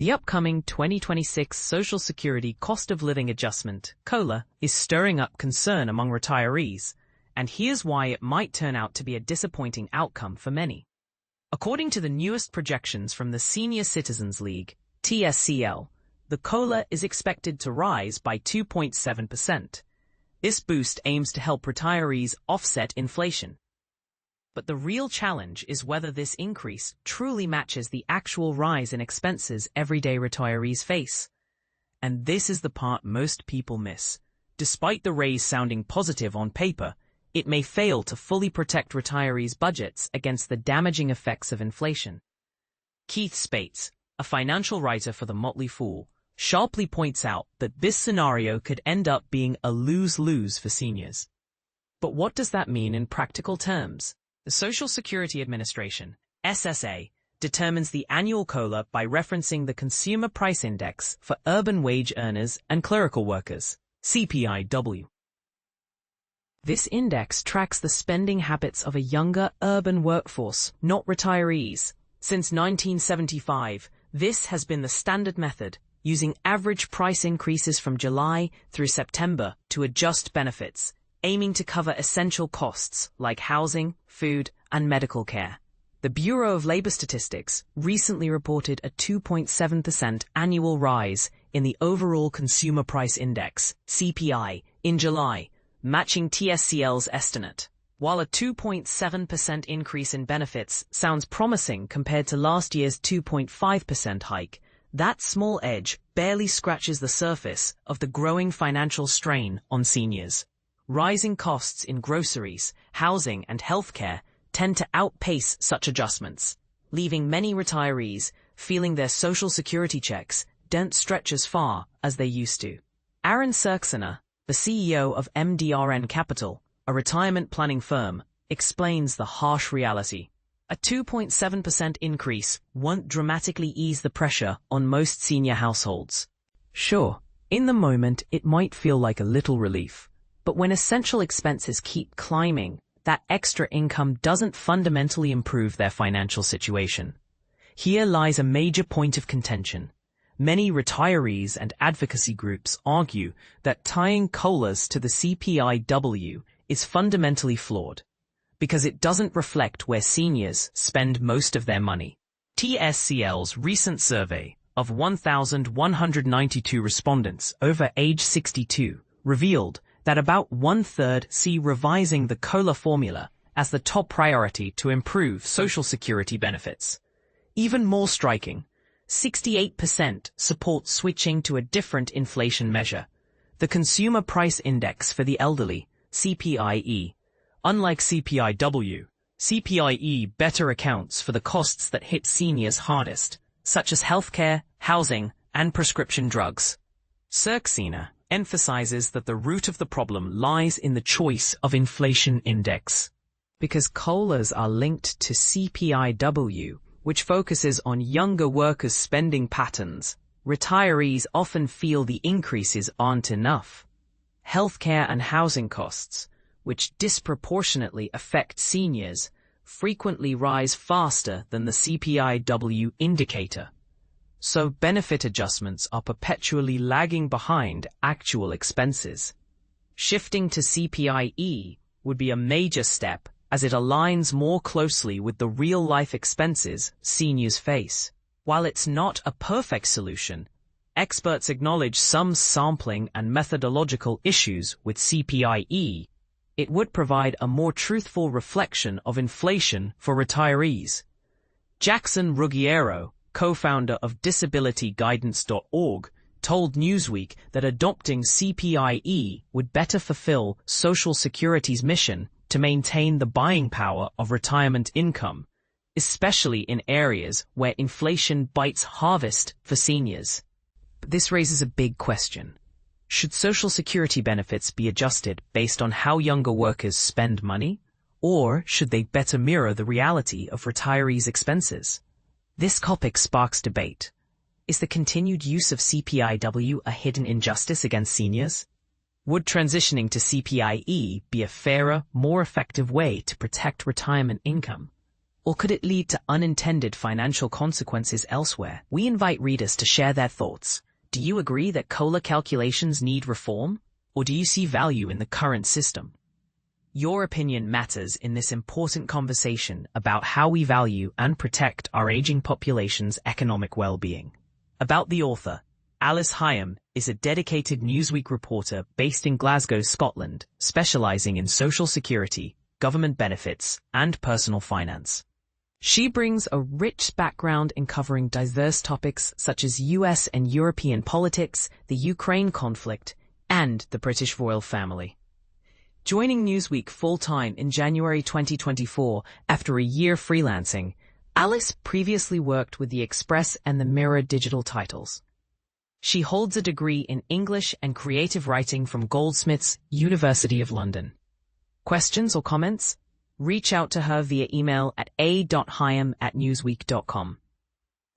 The upcoming 2026 Social Security Cost of Living Adjustment, COLA, is stirring up concern among retirees, and here's why it might turn out to be a disappointing outcome for many. According to the newest projections from the Senior Citizens League, TSCL, the COLA is expected to rise by 2.7%. This boost aims to help retirees offset inflation. But the real challenge is whether this increase truly matches the actual rise in expenses everyday retirees face. And this is the part most people miss. Despite the raise sounding positive on paper, it may fail to fully protect retirees' budgets against the damaging effects of inflation. Keith Spates, a financial writer for The Motley Fool, sharply points out that this scenario could end up being a lose-lose for seniors. But what does that mean in practical terms? The Social Security Administration, SSA, determines the annual COLA by referencing the Consumer Price Index for urban wage earners and clerical workers, CPI-W. This index tracks the spending habits of a younger urban workforce, not retirees. Since 1975, this has been the standard method, using average price increases from July through September to adjust benefits, aiming to cover essential costs like housing, food, and medical care. The Bureau of Labor Statistics recently reported a 2.7% annual rise in the overall Consumer Price Index, CPI, in July, matching TSCL's estimate. While a 2.7% increase in benefits sounds promising compared to last year's 2.5% hike, that small edge barely scratches the surface of the growing financial strain on seniors. Rising costs in groceries, housing, and healthcare tend to outpace such adjustments, leaving many retirees feeling their Social Security checks don't stretch as far as they used to. Aaron Serksiner, the CEO of MDRN Capital, a retirement planning firm, explains the harsh reality. A 2.7% increase won't dramatically ease the pressure on most senior households. Sure, in the moment it might feel like a little relief, but when essential expenses keep climbing, that extra income doesn't fundamentally improve their financial situation. Here lies a major point of contention. Many retirees and advocacy groups argue that tying COLAs to the CPI-W is fundamentally flawed, because it doesn't reflect where seniors spend most of their money. TSCL's recent survey of 1,192 respondents over age 62 revealed that about one-third see revising the COLA formula as the top priority to improve Social Security benefits. Even more striking, 68% support switching to a different inflation measure, the Consumer Price Index for the Elderly, CPI-E. Unlike CPI-W, CPI-E better accounts for the costs that hit seniors hardest, such as healthcare, housing, and prescription drugs. Serksiner emphasizes that the root of the problem lies in the choice of inflation index. Because COLAs are linked to CPI-W, which focuses on younger workers' spending patterns, retirees often feel the increases aren't enough. Healthcare and housing costs, which disproportionately affect seniors, frequently rise faster than the CPI-W indicator. So benefit adjustments are perpetually lagging behind actual expenses. Shifting to CPI-E would be a major step as it aligns more closely with the real-life expenses seniors face. While it's not a perfect solution, experts acknowledge some sampling and methodological issues with CPI-E. It would provide a more truthful reflection of inflation for retirees. Jackson Ruggiero, co-founder of DisabilityGuidance.org, told Newsweek that adopting CPI-E would better fulfill Social Security's mission to maintain the buying power of retirement income, especially in areas where inflation bites hardest for seniors. But this raises a big question. Should Social Security benefits be adjusted based on how younger workers spend money, or should they better mirror the reality of retirees' expenses? This topic sparks debate. Is the continued use of CPI-W a hidden injustice against seniors? Would transitioning to CPI-E be a fairer, more effective way to protect retirement income? Or could it lead to unintended financial consequences elsewhere? We invite readers to share their thoughts. Do you agree that COLA calculations need reform? Or do you see value in the current system? Your opinion matters in this important conversation about how we value and protect our aging population's economic well-being. About the author, Alice Hyam is a dedicated Newsweek reporter based in Glasgow, Scotland, specializing in social security, government benefits, and personal finance. She brings a rich background in covering diverse topics such as US and European politics, the Ukraine conflict, and the British royal family. Joining Newsweek full-time in January 2024 after a year freelancing, Alice previously worked with the Express and the Mirror digital titles. She holds a degree in English and creative writing from Goldsmiths, University of London. Questions or comments? Reach out to her via email at a.hyam@newsweek.com.